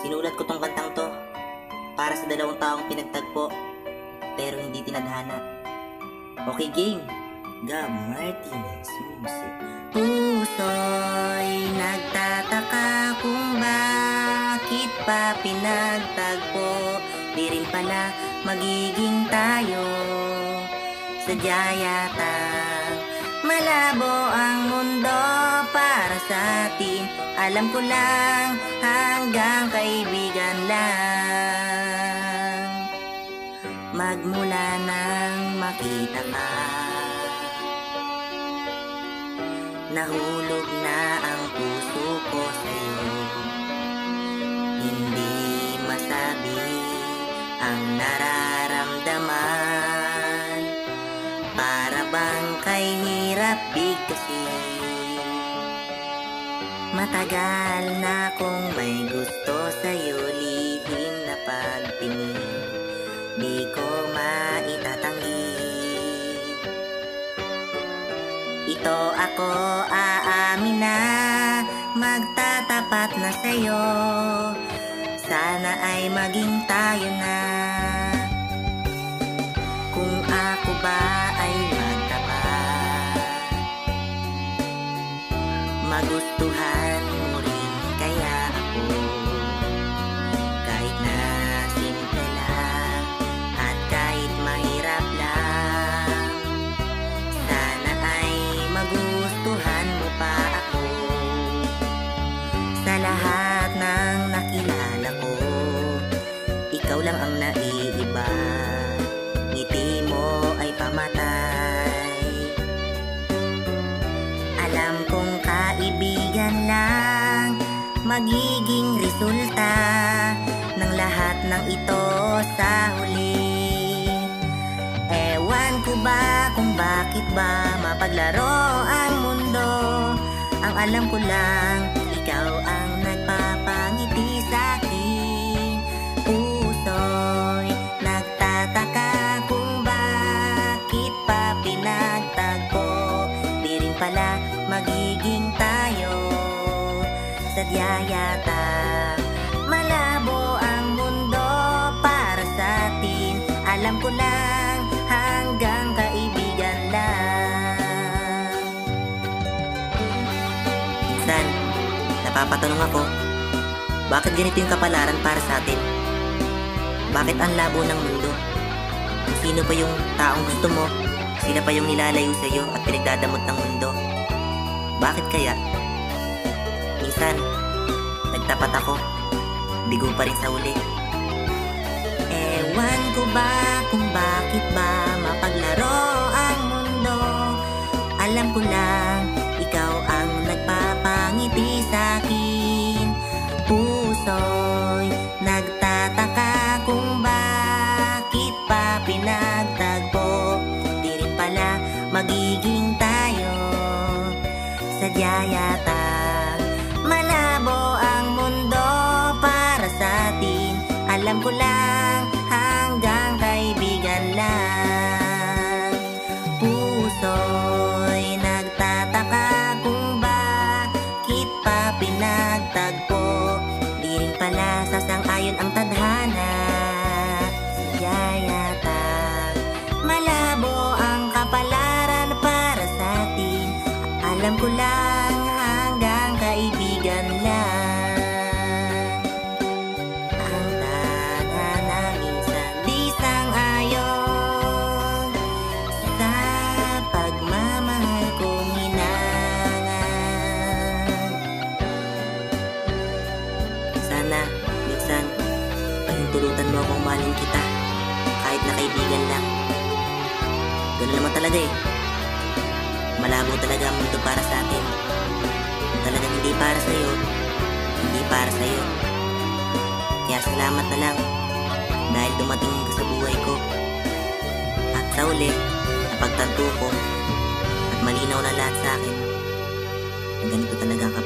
Sinulat ko tong kantang to para sa dalawang taong pinagtagpo pero hindi tinadhana. Okay, game. Gab Martinez Music. Puso'y nagtataka kung bakit pa pinagtagpo. Di rin pala magiging tayo. Sadya yatang malabo ang mundo para sa atin. Alam ko lang hanggang kaibigan lang. Magmula nang makita ka, nahulog na ang puso ko sa'yo. Hindi masabi ang nararamdaman, para bang kay hirap bigkasin. Matagal na kung may gusto sa'yo, lihim na pagtingin di ko maitatanggi. Ito ako aamin na, magtatapat na sa'yo. Sana ay maging tayo na. Kung ako ba ay magtapat, magustuhan mo rin kaya ako. Kahit na simple lang at kahit mahirap lang, sana ay magustuhan mo pa ako. Sa lahat ng nakilala ko, ikaw lang ang naiiba. Ngiti mo ay pamatay. Alam kong kaibigan lang magiging resulta ng lahat ng ito sa huli. Ewan ko ba kung bakit ba mapaglaro ang mundo. Ang alam ko lang, ikaw ang nagpapangiti sa'kin. Puso'y nagtataka kung bakit pa pinagtagpo. Di rin pala magiging tayo. Sadya yata malabo ang mundo para sa atin. Alam ko lang hanggang kaibigan lang. Minsan, napapatanong ako, bakit ganito yung kapalaran para sa atin? Bakit ang labo ng mundo? Kung sino pa yung taong gusto mo, sila pa yung nilalayo sa'yo at pinagdadamot ng mundo. Bakit kaya? Minsan, nagtapat ako, bigo pa rin sa uli. Ewan ko ba kung bakit ba mapaglaro ang mundo. Alam ko lang, ikaw ang nagpapangiti sa'kin. Puso'y nagtataka kung bakit pa pinagtagpo. Di rin pala magiging tayo. Sadya yata malabo ang mundo para sa atin. Alam ko lang hanggang kaibigan lang. Puso'y nagtataka kung bakit pa pinagtagpo. Di rin pala sasang-ayon ang tadhana. Sadya yata malabo ang kapalaran para sa atin. Alam ko lang hanggang kaibigan lang. Ang tadhana minsan di sang-ayon sa pagmamahal kong hinangan. Sana minsan pahintulutan mo akong mahalin kita kahit na kaibigan lang. Ganun naman talaga eh. Malabo talaga ang mundo para sa atin. Kung talagang hindi para sa'yo, hindi para sa'yo. Kaya salamat na lang dahil dumating ka sa buhay ko. At sa uli, napagtanto ko at malinaw na lahat sa akin na ganito talaga ang